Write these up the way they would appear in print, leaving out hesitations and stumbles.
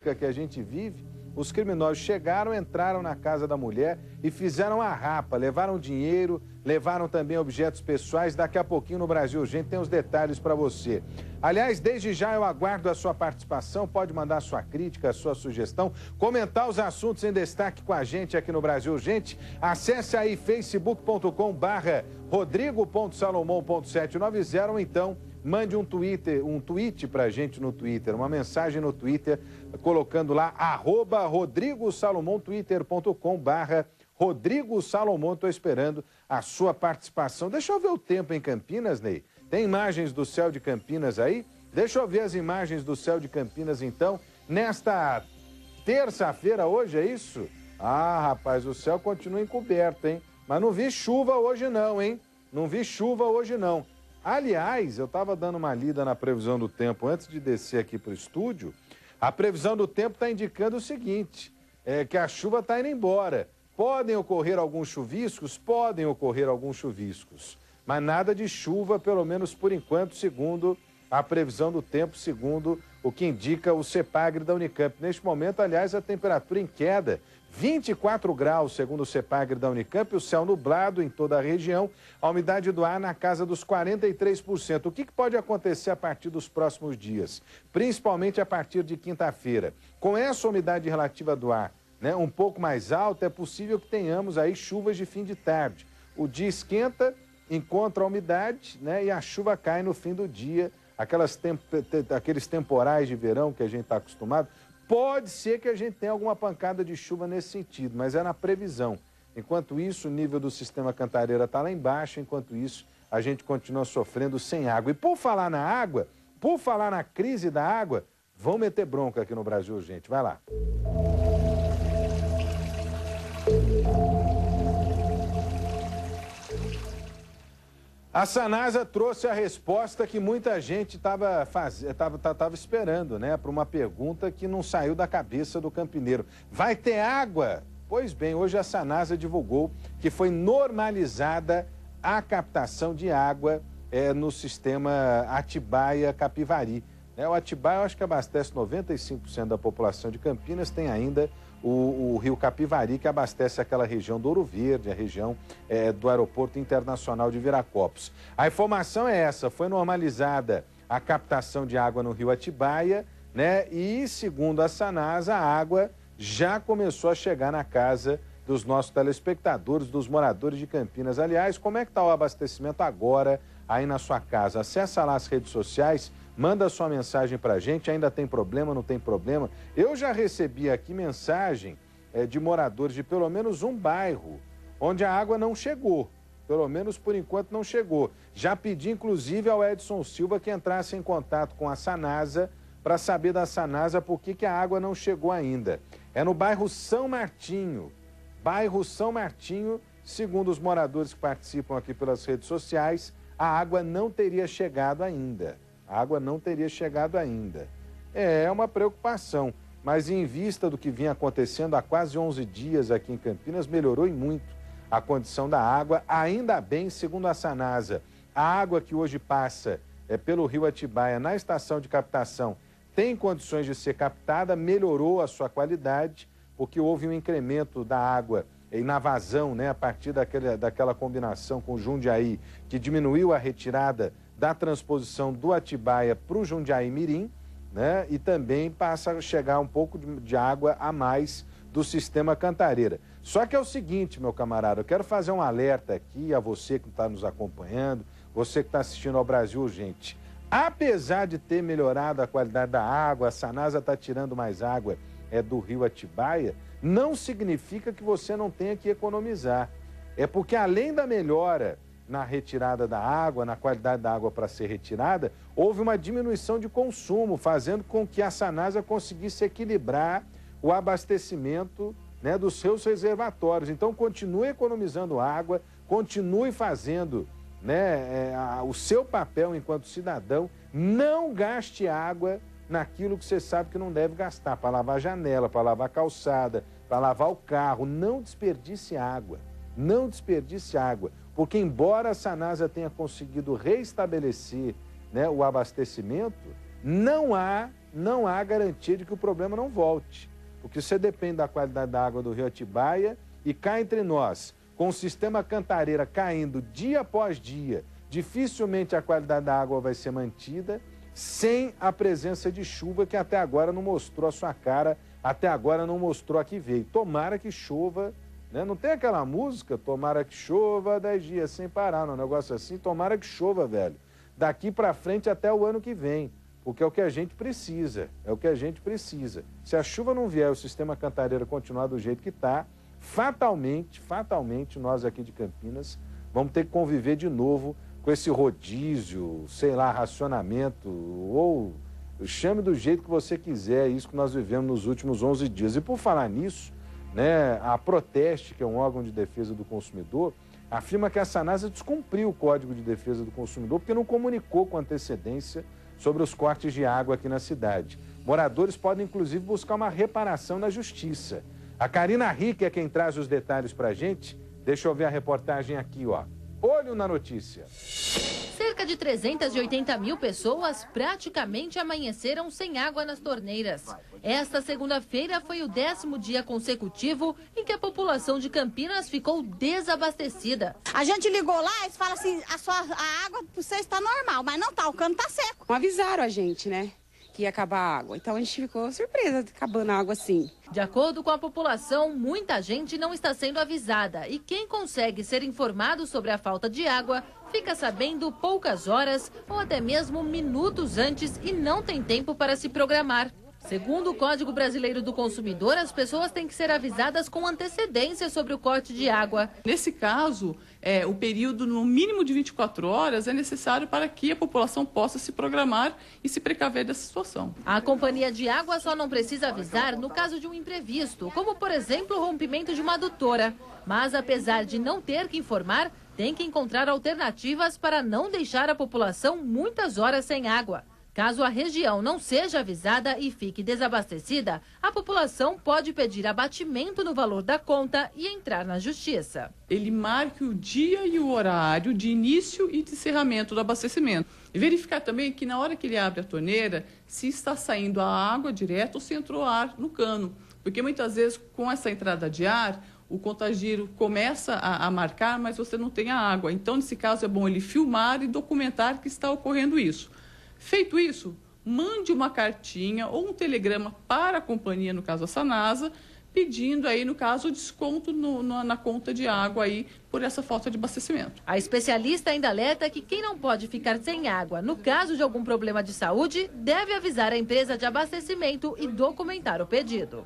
época que a gente vive, os criminosos chegaram, entraram na casa da mulher e fizeram a rapa, levaram dinheiro, levaram também objetos pessoais. Daqui a pouquinho no Brasil Urgente tem os detalhes para você. Aliás, desde já eu aguardo a sua participação, pode mandar sua crítica, sua sugestão, comentar os assuntos em destaque com a gente aqui no Brasil Urgente. Acesse aí facebook.com/rodrigo.salomão.790 ou então mande um tweet pra gente no Twitter, uma mensagem no Twitter, colocando lá @RodrigoSalomão, twitter.com/Rodrigo Salomão. Estou esperando a sua participação. Deixa eu ver o tempo em Campinas, Ney. Tem imagens do céu de Campinas aí? Deixa eu ver as imagens do céu de Campinas, então, nesta terça-feira hoje, é isso? Ah, rapaz, o céu continua encoberto, hein? Mas não vi chuva hoje não, hein? Não vi chuva hoje não. Aliás, eu estava dando uma lida na previsão do tempo antes de descer aqui para o estúdio. A previsão do tempo está indicando o seguinte, que a chuva está indo embora. Podem ocorrer alguns chuviscos? Podem ocorrer alguns chuviscos. Mas nada de chuva, pelo menos por enquanto, segundo a previsão do tempo, segundo o que indica o CEPAGRE da Unicamp. Neste momento, aliás, a temperatura em queda, 24 graus, segundo o CEPAGRE da Unicamp, o céu nublado em toda a região, a umidade do ar na casa dos 43%. O que pode acontecer a partir dos próximos dias? Principalmente a partir de quinta-feira. Com essa umidade relativa do ar, né, um pouco mais alta, é possível que tenhamos aí chuvas de fim de tarde. O dia esquenta, encontra a umidade, né, e a chuva cai no fim do dia, aqueles temporais de verão que a gente está acostumado. Pode ser que a gente tenha alguma pancada de chuva nesse sentido, mas é na previsão. Enquanto isso, o nível do sistema Cantareira está lá embaixo, enquanto isso, a gente continua sofrendo sem água. E por falar na água, por falar na crise da água, vão meter bronca aqui no Brasil Urgente. Vai lá. A Sanasa trouxe a resposta que muita gente estava esperando, né? Para uma pergunta que não saiu da cabeça do campineiro. Vai ter água? Pois bem, hoje a Sanasa divulgou que foi normalizada a captação de água no sistema Atibaia-Capivari. O Atibaia, eu acho que abastece 95% da população de Campinas, tem ainda o rio Capivari, que abastece aquela região do Ouro Verde, a região do Aeroporto Internacional de Viracopos. A informação é essa, foi normalizada a captação de água no rio Atibaia, né? E, segundo a Sanasa, a água já começou a chegar na casa dos nossos telespectadores, dos moradores de Campinas. Aliás, como é que está o abastecimento agora aí na sua casa? Acessa lá as redes sociais, manda sua mensagem para a gente, ainda tem problema, não tem problema? Eu já recebi aqui mensagem de moradores de pelo menos um bairro onde a água não chegou, pelo menos por enquanto não chegou. Já pedi inclusive ao Edson Silva que entrasse em contato com a Sanasa para saber da Sanasa por que a água não chegou ainda. É no bairro São Martinho. Bairro São Martinho, segundo os moradores que participam aqui pelas redes sociais, a água não teria chegado ainda. A água não teria chegado ainda. É uma preocupação, mas em vista do que vinha acontecendo há quase 11 dias aqui em Campinas, melhorou e muito a condição da água. Ainda bem, segundo a Sanasa, a água que hoje passa pelo rio Atibaia na estação de captação tem condições de ser captada, melhorou a sua qualidade, porque houve um incremento da água e na vazão, né, a partir daquela combinação com o Jundiaí, que diminuiu a retirada da transposição do Atibaia para o Jundiaí Mirim, né? E também passa a chegar um pouco de água a mais do sistema Cantareira. Só que é o seguinte, meu camarada, eu quero fazer um alerta aqui a você que está nos acompanhando, você que está assistindo ao Brasil Urgente. Apesar de ter melhorado a qualidade da água, a Sanasa está tirando mais água do rio Atibaia, não significa que você não tenha que economizar. É porque além da melhora na retirada da água, na qualidade da água para ser retirada, houve uma diminuição de consumo, fazendo com que a Sanasa conseguisse equilibrar o abastecimento, né, dos seus reservatórios. Então, continue economizando água, continue fazendo, né, o seu papel enquanto cidadão, não gaste água naquilo que você sabe que não deve gastar, para lavar janela, para lavar calçada, para lavar o carro. Não desperdice água, não desperdice água. Porque embora a Sanasa tenha conseguido reestabelecer, né, o abastecimento, não há garantia de que o problema não volte. Porque você depende da qualidade da água do rio Atibaia e cá entre nós, com o sistema Cantareira caindo dia após dia, dificilmente a qualidade da água vai ser mantida sem a presença de chuva que até agora não mostrou a sua cara, até agora não mostrou a que veio. Tomara que chova, né? Não tem aquela música, tomara que chova 10 dias sem parar, não é um negócio assim, tomara que chova, velho. Daqui para frente até o ano que vem, porque é o que a gente precisa, é o que a gente precisa. Se a chuva não vier, o sistema Cantareira continuar do jeito que está, fatalmente, nós aqui de Campinas vamos ter que conviver de novo com esse rodízio, sei lá, racionamento, ou chame do jeito que você quiser, isso que nós vivemos nos últimos 11 dias. E por falar nisso, né, a Proteste, que é um órgão de defesa do consumidor, afirma que a Sanasa descumpriu o Código de Defesa do Consumidor porque não comunicou com antecedência sobre os cortes de água aqui na cidade. Moradores podem, inclusive, buscar uma reparação na justiça. A Karina Rick é quem traz os detalhes pra gente. Deixa eu ver a reportagem aqui, ó. Olho na notícia. Cerca de 380 mil pessoas praticamente amanheceram sem água nas torneiras. Esta segunda-feira foi o 10º dia consecutivo em que a população de Campinas ficou desabastecida. A gente ligou lá e fala assim, a água para vocês está normal, mas não está, o cano está seco. Avisaram a gente, né, que ia acabar a água. Então a gente ficou surpresa de acabando a água assim. De acordo com a população, muita gente não está sendo avisada e quem consegue ser informado sobre a falta de água fica sabendo poucas horas ou até mesmo minutos antes e não tem tempo para se programar. Segundo o Código Brasileiro do Consumidor, as pessoas têm que ser avisadas com antecedência sobre o corte de água. Nesse caso, o período no mínimo de 24 horas é necessário para que a população possa se programar e se precaver dessa situação. A companhia de água só não precisa avisar no caso de um imprevisto, como por exemplo o rompimento de uma adutora. Mas apesar de não ter que informar, tem que encontrar alternativas para não deixar a população muitas horas sem água. Caso a região não seja avisada e fique desabastecida, a população pode pedir abatimento no valor da conta e entrar na justiça. Ele marque o dia e o horário de início e de encerramento do abastecimento. E verificar também que na hora que ele abre a torneira, se está saindo a água direto ou se entrou ar no cano. Porque muitas vezes com essa entrada de ar, o contagiro começa a marcar, mas você não tem a água. Então, nesse caso, é bom ele filmar e documentar que está ocorrendo isso. Feito isso, mande uma cartinha ou um telegrama para a companhia, no caso a Sanasa, pedindo aí, no caso, o desconto na conta de água aí por essa falta de abastecimento. A especialista ainda alerta que quem não pode ficar sem água, no caso de algum problema de saúde, deve avisar a empresa de abastecimento e documentar o pedido.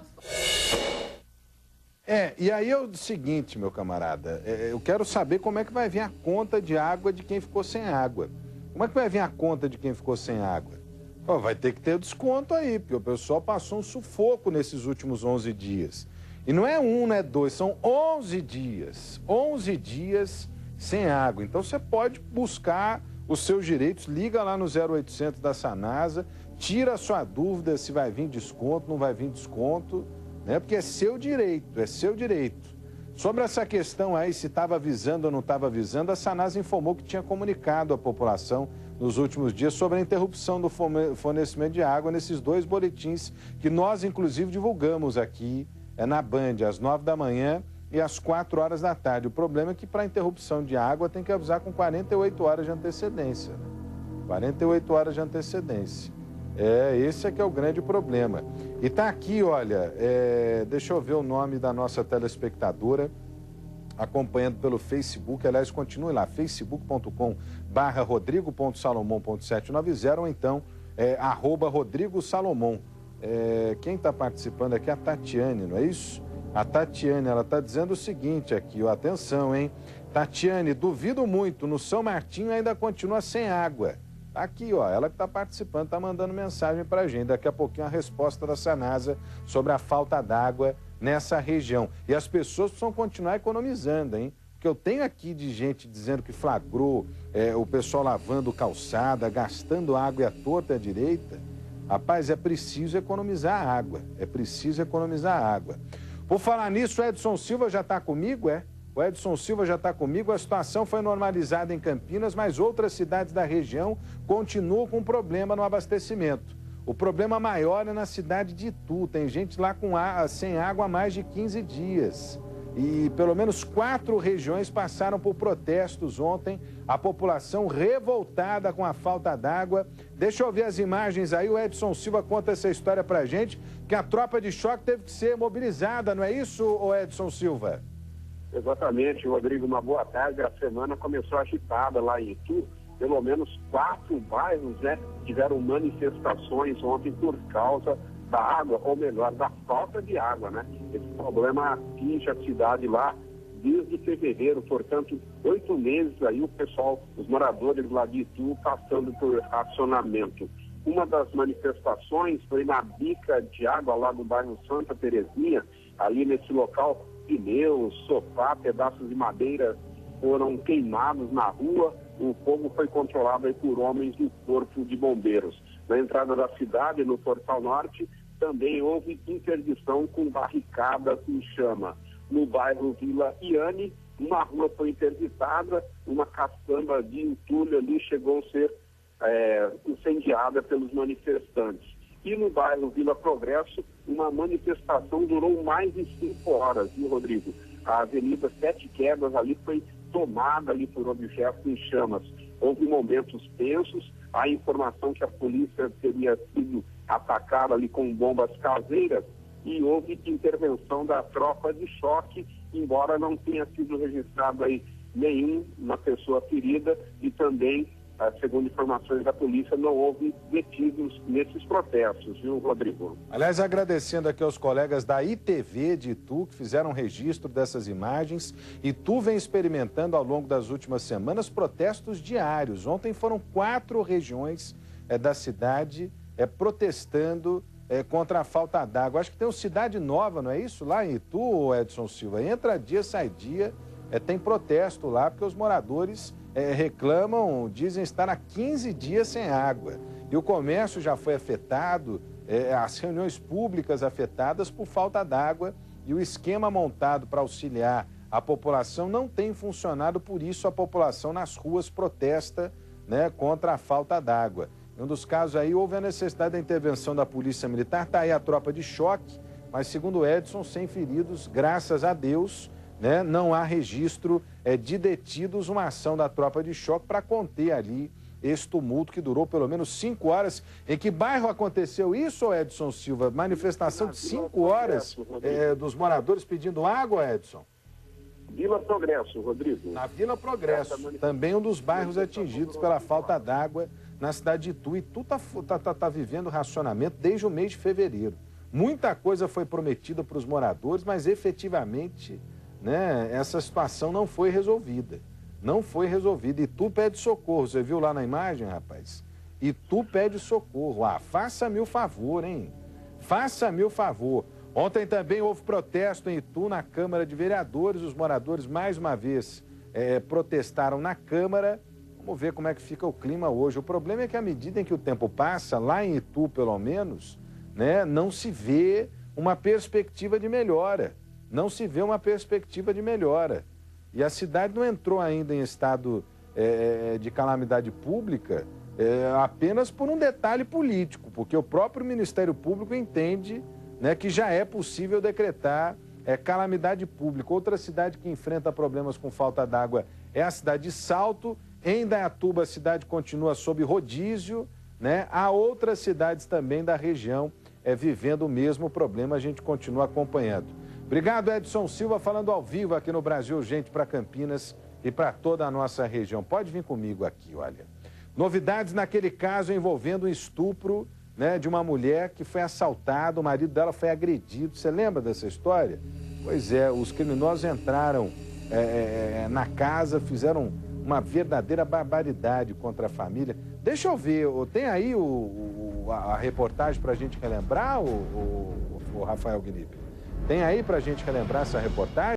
E aí é o seguinte, meu camarada, eu quero saber como é que vai vir a conta de água de quem ficou sem água. Como é que vai vir a conta de quem ficou sem água? Vai ter que ter desconto aí, porque o pessoal passou um sufoco nesses últimos 11 dias. E não é um, não é dois, são 11 dias. 11 dias sem água. Então você pode buscar os seus direitos, liga lá no 0800 da Sanasa, tira a sua dúvida se vai vir desconto, não vai vir desconto, né? Porque é seu direito, é seu direito. Sobre essa questão aí, se estava avisando ou não estava avisando, a Sanasa informou que tinha comunicado à população nos últimos dias sobre a interrupção do fornecimento de água nesses 2 boletins que nós, inclusive, divulgamos aqui na Band, às 9 da manhã e às 4 horas da tarde. O problema é que para interrupção de água tem que avisar com 48 horas de antecedência. 48 horas de antecedência. Esse é que é o grande problema. E tá aqui, olha, deixa eu ver o nome da nossa telespectadora, acompanhando pelo Facebook, aliás, continue lá, facebook.com/rodrigo.salomão.790 ou então @RodrigoSalomão. Quem está participando aqui é a Tatiane, não é isso? A Tatiane, ela está dizendo o seguinte aqui, atenção, hein? Tatiane, duvido muito, no São Martinho ainda continua sem água. Aqui, ó, ela que está participando, está mandando mensagem para a gente. Daqui a pouquinho a resposta da Sanasa sobre a falta d'água nessa região. E as pessoas precisam continuar economizando, hein? Porque eu tenho aqui de gente dizendo que flagrou o pessoal lavando calçada, gastando água e à torta e à direita. Rapaz, é preciso economizar água. É preciso economizar água. Por falar nisso, o Edson Silva já está comigo, O Edson Silva já está comigo. A situação foi normalizada em Campinas, mas outras cidades da região continuam com problema no abastecimento. O problema maior é na cidade de Itu. Tem gente lá sem água há mais de 15 dias. E pelo menos 4 regiões passaram por protestos ontem. A população revoltada com a falta d'água. Deixa eu ver as imagens aí. O Edson Silva conta essa história pra gente, que a tropa de choque teve que ser mobilizada, não é isso, Edson Silva? Exatamente, Rodrigo. Uma boa tarde. A semana começou agitada lá em Itu. Pelo menos 4 bairros, tiveram manifestações ontem por causa da água, ou melhor, da falta de água, Esse problema atinge a cidade lá desde fevereiro, portanto, 8 meses aí o pessoal, os moradores lá de Itu, passando por racionamento. Uma das manifestações foi na bica de água lá do bairro Santa Terezinha. Ali nesse local, pneus, sofá, pedaços de madeira foram queimados na rua. O fogo foi controlado aí por homens do Corpo de Bombeiros. Na entrada da cidade, no Portal Norte, também houve interdição com barricadas em chama. No bairro Vila Iane, uma rua foi interditada, uma caçamba de entulho ali chegou a ser incendiada pelos manifestantes. E no bairro Vila Progresso, uma manifestação durou mais de 5 horas, viu, Rodrigo? A Avenida Sete Quedas ali foi tomada ali por objetos em chamas. Houve momentos tensos, há informação que a polícia teria sido atacada ali com bombas caseiras e houve intervenção da tropa de choque, embora não tenha sido registrado aí nenhuma pessoa ferida e também, segundo informações da polícia, não houve detidos nesses protestos, viu, Rodrigo? Aliás, agradecendo aqui aos colegas da ITV de Itu, que fizeram um registro dessas imagens. Itu vem experimentando ao longo das últimas semanas protestos diários. Ontem foram 4 regiões da cidade protestando contra a falta d'água. Acho que tem uma cidade nova, não é isso? Lá em Itu, Edson Silva. Entra dia, sai dia, tem protesto lá, porque os moradores reclamam, dizem estar há 15 dias sem água. E o comércio já foi afetado, as reuniões públicas afetadas por falta d'água, e o esquema montado para auxiliar a população não tem funcionado, por isso a população nas ruas protesta contra a falta d'água. Em um dos casos aí houve a necessidade da intervenção da Polícia Militar, está aí a tropa de choque, mas segundo o Edson, sem feridos, graças a Deus, não há registro de detidos, uma ação da tropa de choque para conter ali esse tumulto que durou pelo menos 5 horas. Em que bairro aconteceu isso, Edson Silva? Manifestação de 5 horas dos moradores pedindo água, Edson? Vila Progresso, Rodrigo. Na Vila Progresso, também um dos bairros atingidos pela falta d'água na cidade de Itu. Itu está vivendo racionamento desde o mês de fevereiro. Muita coisa foi prometida para os moradores, mas efetivamente essa situação não foi resolvida. Não foi resolvida. Itu pede socorro. Você viu lá na imagem, rapaz? Itu pede socorro. Faça-me o favor, hein? Faça-me o favor. Ontem também houve protesto em Itu, na Câmara de Vereadores. Os moradores, mais uma vez, protestaram na Câmara. Vamos ver como é que fica o clima hoje. O problema é que, à medida em que o tempo passa, lá em Itu, pelo menos, não se vê uma perspectiva de melhora. Não se vê uma perspectiva de melhora. E a cidade não entrou ainda em estado de calamidade pública apenas por um detalhe político, porque o próprio Ministério Público entende que já é possível decretar calamidade pública. Outra cidade que enfrenta problemas com falta d'água é a cidade de Salto. Em Indaiatuba, a cidade continua sob rodízio, Há outras cidades também da região vivendo o mesmo problema, a gente continua acompanhando. Obrigado, Edson Silva, falando ao vivo aqui no Brasil Urgente para Campinas e para toda a nossa região. Pode vir comigo aqui, olha. Novidades naquele caso envolvendo um estupro de uma mulher que foi assaltada, o marido dela foi agredido. Você lembra dessa história? Pois é, os criminosos entraram na casa, fizeram uma verdadeira barbaridade contra a família. Deixa eu ver, tem aí a reportagem para a gente relembrar, o Rafael Gnip? Tem aí para a gente relembrar essa reportagem?